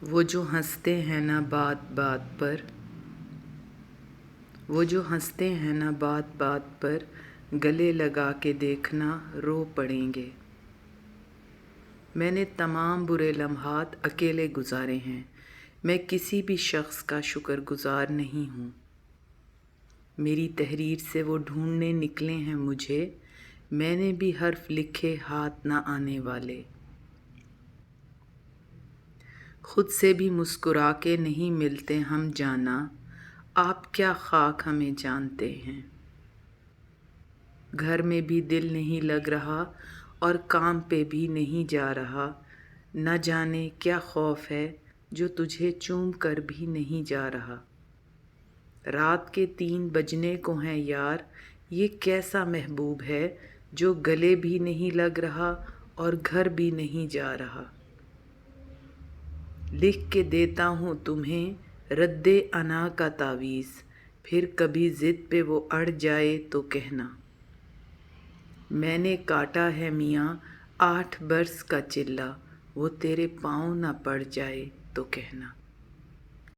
وہ جو ہنستے ہیں نا بات بات پر، وہ جو ہنستے ہیں نا بات بات پر، گلے لگا کے دیکھنا رو پڑیں گے۔ میں نے تمام برے لمحات اکیلے گزارے ہیں، میں کسی بھی شخص کا شکر گزار نہیں ہوں۔ میری تحریر سے وہ ڈھونڈنے نکلے ہیں مجھے، میں نے بھی حرف لکھے ہاتھ نہ آنے والے۔ خود سے بھی مسکرا کے نہیں ملتے ہم جانا، آپ کیا خاک ہمیں جانتے ہیں۔ گھر میں بھی دل نہیں لگ رہا اور کام پہ بھی نہیں جا رہا، نہ جانے کیا خوف ہے جو تجھے چوم کر بھی نہیں جا رہا۔ رات کے 3 بجنے کو ہیں یار، یہ کیسا محبوب ہے جو گلے بھی نہیں لگ رہا اور گھر بھی نہیں جا رہا۔ لکھ کے دیتا ہوں تمہیں رد انا کا تعویذ، پھر کبھی ضد پہ وہ اڑ جائے تو کہنا۔ میں نے کاٹا ہے میاں 8 برس کا چلہ، وہ تیرے پاؤں نہ پڑ جائے تو کہنا۔